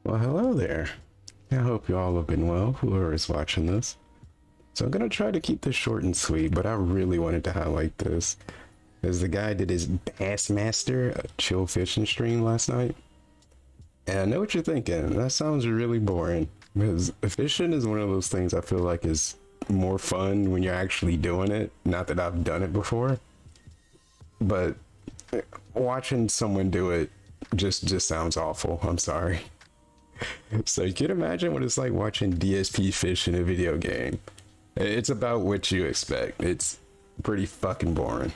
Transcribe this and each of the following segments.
Well, hello there. I hope you all have been well, whoever is watching this. So I'm gonna try to keep this short and sweet, but I really wanted to highlight this. As the guy did his Bassmaster chill fishing stream last night. And I know what you're thinking, that sounds really boring. Because fishing is one of those things I feel like is more fun when you're actually doing it. Not that I've done it before. But watching someone do it just sounds awful. I'm sorry. So you can imagine what it's like watching DSP fish in a video game. It's about what you expect. It's pretty fucking boring.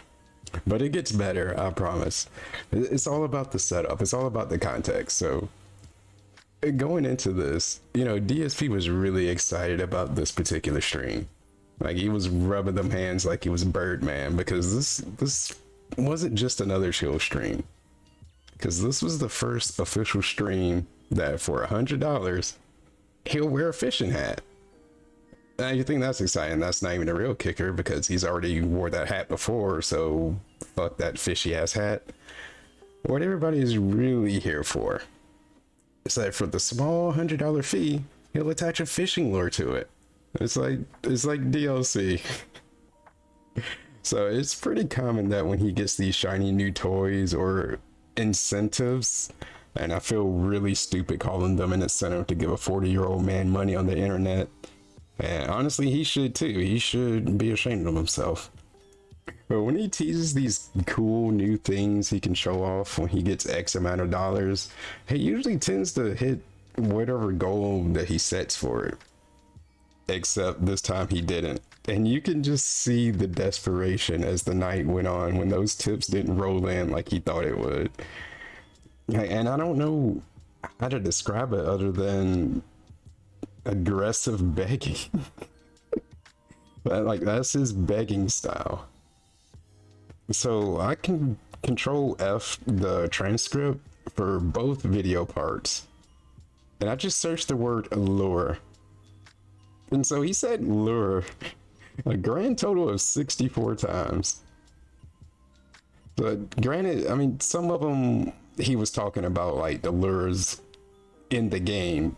But it gets better, I promise. It's all about the setup. It's all about the context. So going into this, DSP was really excited about this particular stream. Like he was rubbing them hands like he was Birdman because this wasn't just another chill stream. Because this was the first official stream that for $100 he'll wear a fishing hat. Now you think that's exciting? That's not even a real kicker because he's already wore that hat before, so fuck that fishy ass hat. What everybody is really here for is that for the small $100 fee, he'll attach a fishing lure to it. It's like DLC. So it's pretty common that when he gets these shiny new toys or incentives, and I feel really stupid calling them an incentive to give a 40-year-old man money on the internet. And honestly, he should too. He should be ashamed of himself. But when he teases these cool new things he can show off when he gets X amount of dollars, he usually tends to hit whatever goal that he sets for it. Except this time he didn't. And you can just see the desperation as the night went on when those tips didn't roll in like he thought it would. And I don't know how to describe it other than aggressive begging. But like that's his begging style. So I can control F the transcript for both video parts. And I just searched the word lure. And so he said lure a grand total of 64 times. But granted, I mean, some of them he was talking about like the lures in the game.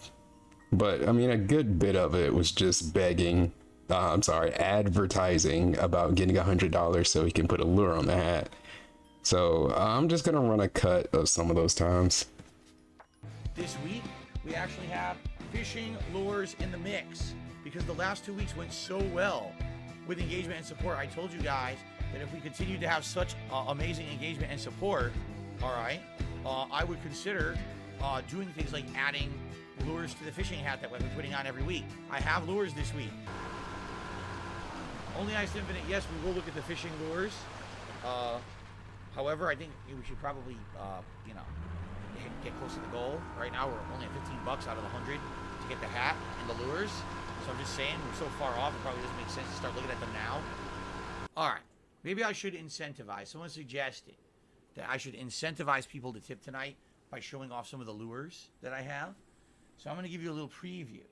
But I mean, a good bit of it was just begging, advertising about getting $100 so he can put a lure on the hat. So I'm just gonna run a cut of some of those times. This week, we actually have fishing lures in the mix because the last 2 weeks went so well with engagement and support. I told you guys that if we continue to have such amazing engagement and support, all right, I would consider doing things like adding lures to the fishing hat that we're putting on every week. I have lures this week. Only Ice Infinite, yes, we will look at the fishing lures. However, I think we should probably, get close to the goal. Right now, we're only at 15 bucks out of the 100 to get the hat and the lures. So I'm just saying, we're so far off, it probably doesn't make sense to start looking at them now. All right, maybe I should incentivize. Someone suggested that I should incentivize people to tip tonight by showing off some of the lures that I have. So I'm going to give you a little preview.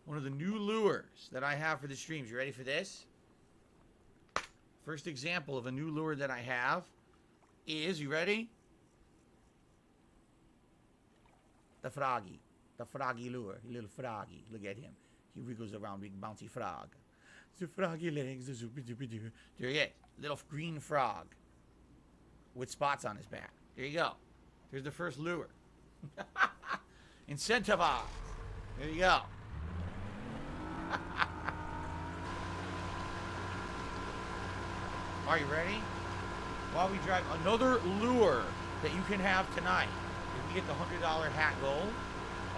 One of the new lures that I have for the streams. You ready for this? First example of a new lure that I have is, you ready? The froggy. The froggy lure. Little froggy. Look at him. He wriggles around, big bouncy frog. The froggy legs, the zoopy doopy doo. There he is. Little green frog with spots on his back. There you go. Here's the first lure. Incentivize. There you go. Are you ready? While we drive, another lure that you can have tonight. If we get the $100 hat goal,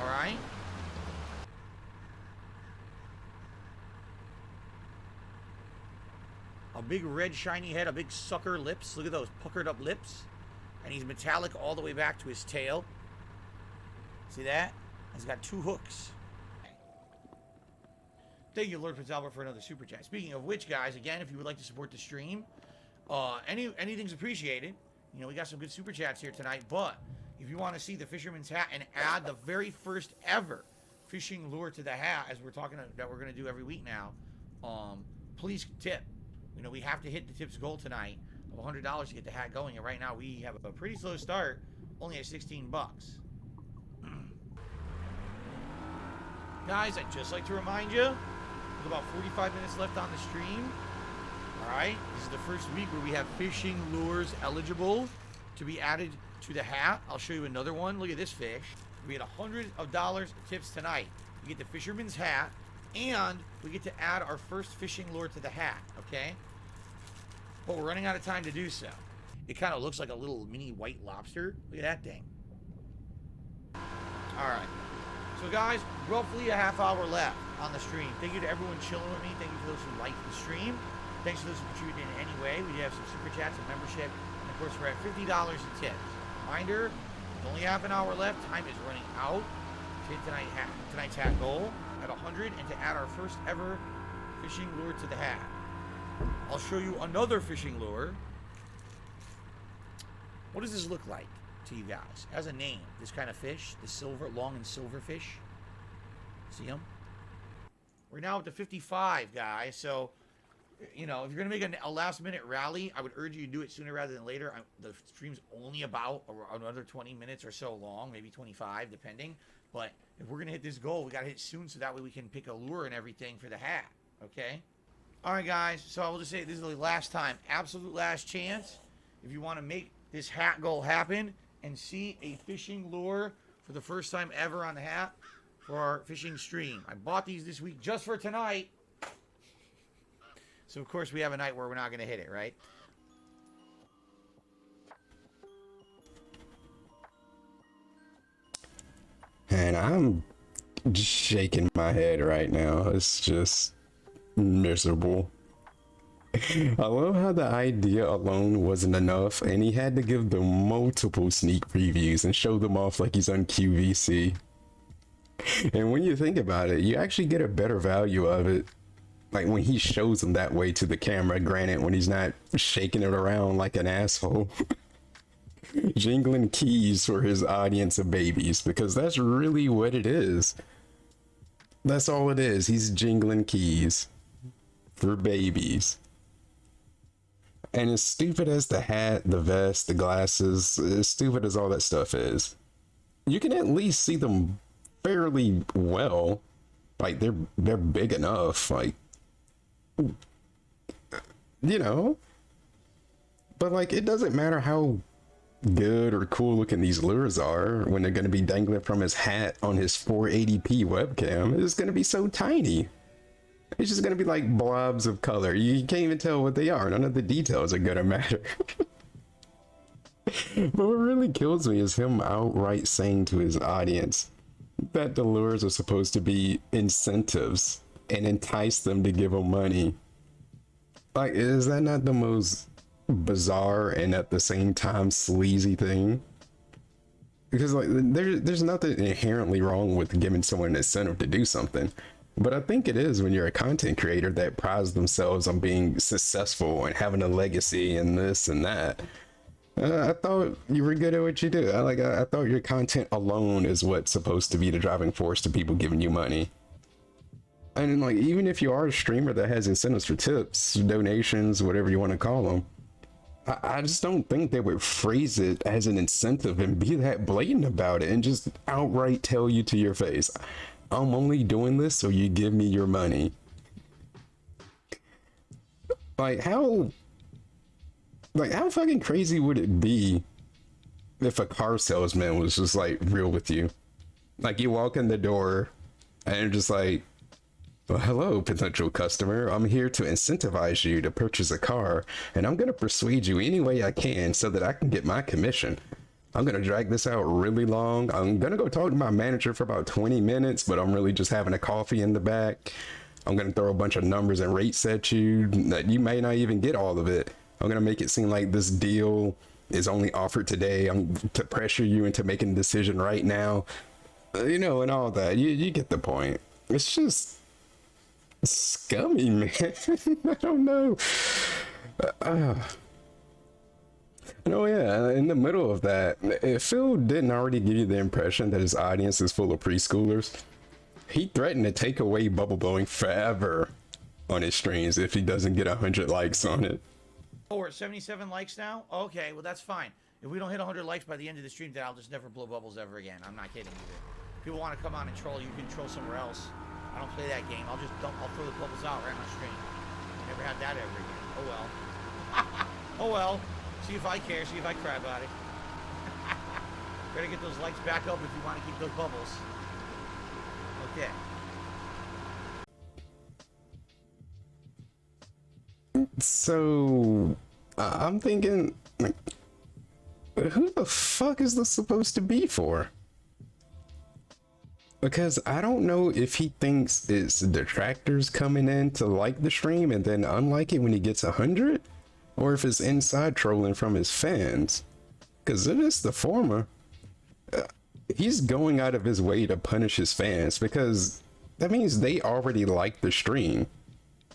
all right? A big red shiny head, a big sucker lips. Look at those puckered up lips. And he's metallic all the way back to his tail. See that? He's got 2 hooks. Thank you, Lord Prince Albert, for another super chat. Speaking of which, guys, again, if you would like to support the stream, anything's appreciated. You know, we got some good super chats here tonight, but if you want to see the fisherman's hat and add the very first ever fishing lure to the hat, as we're talking that we're going to do every week now, please tip. You know, we have to hit the tips goal tonight of $100 to get the hat going, and right now we have a pretty slow start, only at 16 bucks. Guys, I'd just like to remind you, with about 45 minutes left on the stream, alright, this is the first week where we have fishing lures eligible to be added to the hat. I'll show you another one. Look at this fish. We had $100 of tips tonight. We get the fisherman's hat, and we get to add our first fishing lure to the hat, okay? But we're running out of time to do so. It kind of looks like a little mini white lobster. Look at that thing. Alright. So guys, roughly a half hour left on the stream. Thank you to everyone chilling with me. Thank you for those who liked the stream. Thanks to those who contributed in any way. We do have some super chats and membership. And of course, we're at $50 in tips. Reminder, with only half an hour left. Time is running out to hit tonight's hat goal at 100 and to add our first ever fishing lure to the hat. I'll show you another fishing lure. What does this look like to you guys? It has a name. This kind of fish, the silver, long and silver fish. See them? We're now up to 55, guys. So, you know, if you're going to make a last-minute rally, I would urge you to do it sooner rather than later. The stream's only about another 20 minutes or so long, maybe 25, depending. But if we're going to hit this goal, we got to hit soon so that way we can pick a lure and everything for the hat, okay? All right, guys. So I will just say this is the last time, absolute last chance. If you want to make this hat goal happen and see a fishing lure for the first time ever on the hat for our fishing stream. I bought these this week just for tonight. So, of course, we have a night where we're not going to hit it, right? And I'm shaking my head right now. It's just miserable. I love how the idea alone wasn't enough, and he had to give them multiple sneak previews and show them off like he's on QVC. And when you think about it, you actually get a better value of it, like when he shows them that way to the camera, granted when he's not shaking it around like an asshole. Jingling keys for his audience of babies, because that's really what it is. That's all it is. He's jingling keys for babies. And as stupid as the hat, the vest, the glasses, as stupid as all that stuff is, you can at least see them fairly well. Like they're big enough, like, you know. But like, it doesn't matter how good or cool looking these lures are when they're going to be dangling from his hat on his 480p webcam. It's going to be so tiny. It's just going to be like blobs of color. You can't even tell what they are. None of the details are going to matter. But what really kills me is him outright saying to his audience that the lures are supposed to be incentives and entice them to give him money. Like, is that not the most bizarre and at the same time sleazy thing? Because like there's nothing inherently wrong with giving someone an incentive to do something, but I think it is when you're a content creator that prides themselves on being successful and having a legacy and this and that. I thought you were good at what you do. I thought your content alone is what's supposed to be the driving force to people giving you money. And like, even if you are a streamer that has incentives for tips, donations, whatever you want to call them, I just don't think they would phrase it as an incentive and be that blatant about it and just outright tell you to your face, I'm only doing this so you give me your money. Like how fucking crazy would it be if a car salesman was just like real with you? Like you walk in the door and you're just like, well, hello, potential customer. I'm here to incentivize you to purchase a car, and I'm going to persuade you any way I can so that I can get my commission. I'm going to drag this out really long. I'm going to go talk to my manager for about 20 minutes, but I'm really just having a coffee in the back. I'm going to throw a bunch of numbers and rates at you that you may not even get all of it. I'm going to make it seem like this deal is only offered today. I'm to pressure you into making a decision right now, you know, and all that. You get the point. It's just scummy, man. I don't know. Oh yeah, in the middle of that, if Phil didn't already give you the impression that his audience is full of preschoolers, he threatened to take away bubble blowing forever on his streams if he doesn't get 100 likes on it. Oh, we're at 77 likes now? Okay, well that's fine. If we don't hit 100 likes by the end of the stream, then I'll just never blow bubbles ever again. I'm not kidding you. If people want to come on and troll, you can troll somewhere else. I don't play that game. I'll just dump. I'll throw the bubbles out right on my stream. Never had that ever again. Oh well. Oh well. See if I care. See if I cry about it. Better get those likes back up if you want to keep those bubbles. Okay. So I'm thinking, like, who the fuck is this supposed to be for? Because I don't know if he thinks it's detractors coming in to like the stream and then unlike it when he gets 100, or if it's inside trolling from his fans. Because if it's the former, he's going out of his way to punish his fans, because that means they already like the stream.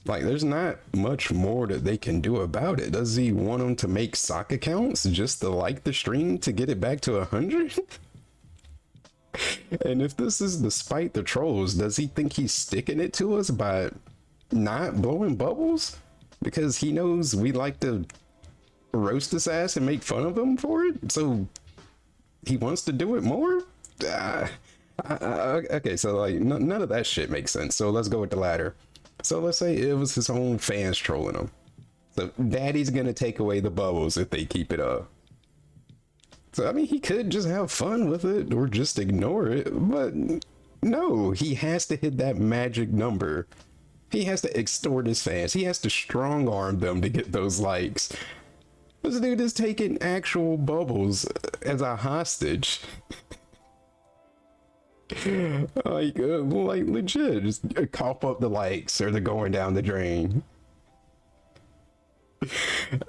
Like, there's not much more that they can do about it. Does he want them to make sock accounts just to like the stream to get it back to 100? And if this is despite the trolls, does he think he's sticking it to us by not blowing bubbles? Because he knows we like to roast his ass and make fun of him for it? So he wants to do it more? Okay, so like none of that shit makes sense. So let's go with the latter. So let's say it was his own fans trolling him. So daddy's gonna take away the bubbles if they keep it up. So I mean, he could just have fun with it or just ignore it, but no, he has to hit that magic number. He has to extort his fans. He has to strong arm them to get those likes. This dude is taking actual bubbles as a hostage. like legit, just cough up the likes or they're going down the drain.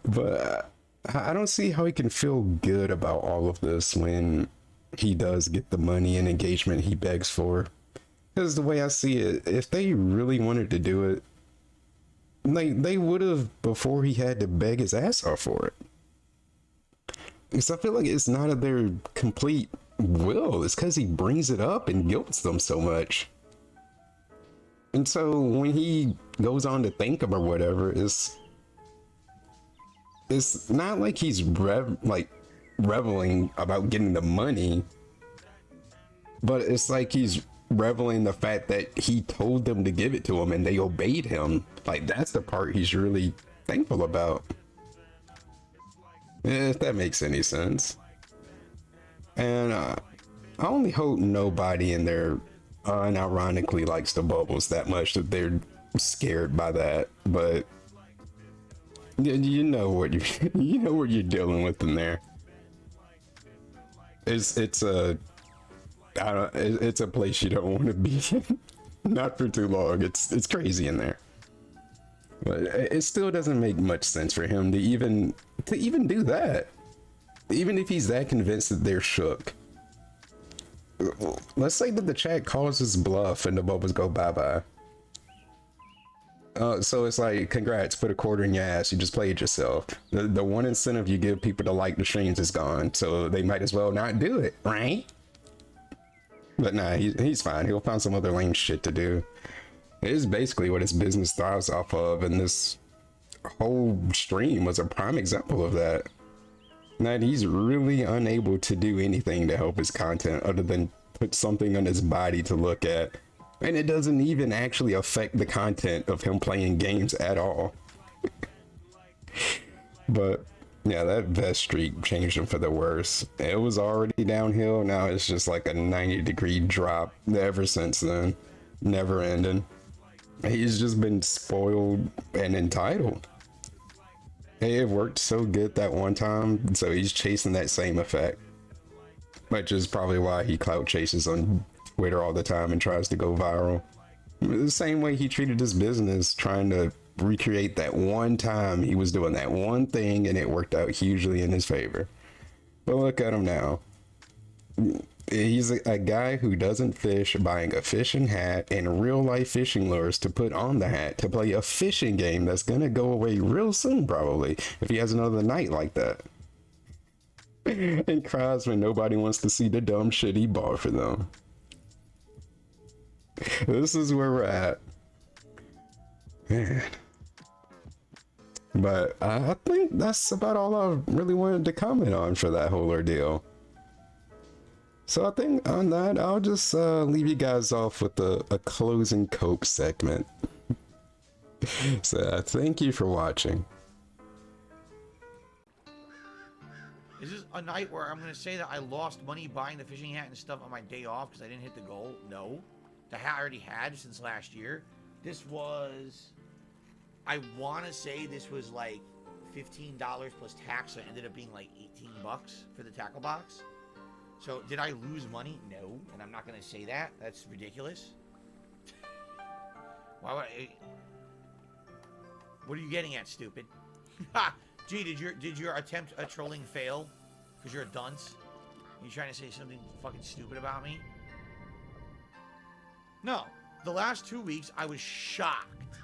But I don't see how he can feel good about all of this when he does get the money and engagement he begs for. Because the way I see it, if they really wanted to do it, like, they would have before he had to beg his ass off for it. Because I feel like it's not of their complete will. It's because he brings it up and guilts them so much. And so when he goes on to thank him or whatever, it's not like he's reveling about getting the money, but it's like he's reveling the fact that he told them to give it to him and they obeyed him. Like, that's the part he's really thankful about. If that makes any sense. And I only hope nobody in there unironically likes the bubbles that much that they're scared by that. But you know what you know what you're dealing with in there. It's a it's a place you don't want to be in. Not for too long. It's crazy in there. But it still doesn't make much sense for him to even do that. Even if he's that convinced that they're shook. Let's say that the chat calls his bluff and the bubbles go bye-bye. So it's like, congrats, put a quarter in your ass, you just played yourself. The one incentive you give people to like the streams is gone, so they might as well not do it, right? But nah, he's fine. He'll find some other lame shit to do. It is basically what his business thrives off of, and this whole stream was a prime example of that. That he's really unable to do anything to help his content other than put something on his body to look at. And it doesn't even actually affect the content of him playing games at all. But yeah, that vest streak changed him for the worse. It was already downhill. Now it's just like a 90-degree drop ever since then. Never ending. He's just been spoiled and entitled. It worked so good that one time, so he's chasing that same effect. Which is probably why he clout chases on Twitter all the time and tries to go viral. The same way he treated his business, trying to recreate that one time he was doing that one thing and it worked out hugely in his favor. But look at him now. He's a guy who doesn't fish, buying a fishing hat and real life fishing lures to put on the hat to play a fishing game that's gonna go away real soon, probably, if he has another night like that. And cries when nobody wants to see the dumb shit he bought for them. This is where we're at. Man. But I think that's about all I really wanted to comment on for that whole ordeal. So I think on that, I'll just leave you guys off with a closing cope segment. So thank you for watching. Is this a night where I'm going to say that I lost money buying the fishing hat and stuff on my day off because I didn't hit the goal? No. The hat I already had since last year. This was, I want to say this was like $15 plus tax, so it ended up being like 18 bucks for the tackle box. So did I lose money? No, and I'm not going to say that. That's ridiculous. Why would I? What are you getting at, stupid? Gee, did your attempt at trolling fail? Because you're a dunce? You trying to say something fucking stupid about me? No. The last 2 weeks, I was shocked.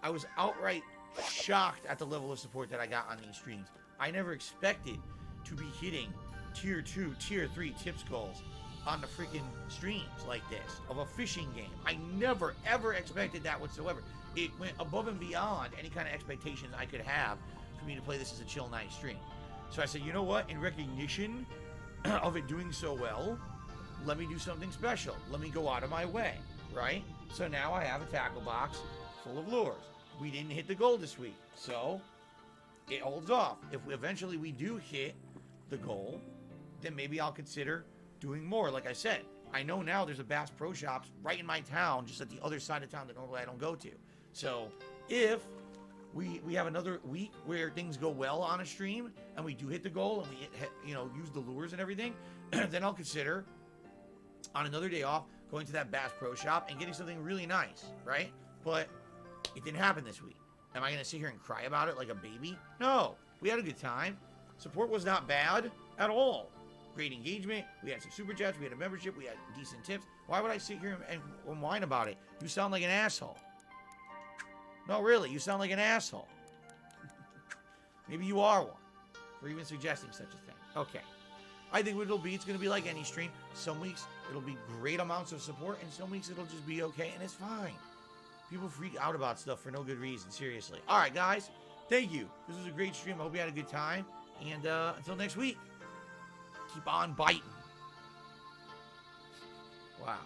I was outright shocked at the level of support that I got on these streams. I never expected to be hitting tier 2, tier 3 tips goals on the freaking streams like this of a fishing game. I never, ever expected that whatsoever. It went above and beyond any kind of expectations I could have for me to play this as a chill, nice stream. So I said, you know what? In recognition of it doing so well, let me do something special. Let me go out of my way, right? So now I have a tackle box full of lures. We didn't hit the goal this week, so it holds off. If eventually we do hit the goal, then maybe I'll consider doing more. Like I said, I know now there's a Bass Pro Shops right in my town, just at the other side of town that normally I don't go to. So if we have another week where things go well on a stream and we do hit the goal and we use the lures and everything, then I'll consider on another day off going to that Bass Pro Shop and getting something really nice, right? But it didn't happen this week. Am I going to sit here and cry about it like a baby? No. We had a good time. Support was not bad at all. Great engagement. We had some super chats. We had a membership. We had decent tips. Why would I sit here and whine about it? You sound like an asshole. No, really. You sound like an asshole. Maybe you are one for even suggesting such a thing. Okay. I think what it'll be, it's going to be like any stream. Some weeks it'll be great amounts of support, and some weeks it'll just be okay, and it's fine. People freak out about stuff for no good reason, seriously. All right, guys. Thank you. This was a great stream. I hope you had a good time. And until next week, keep on biting. Wow.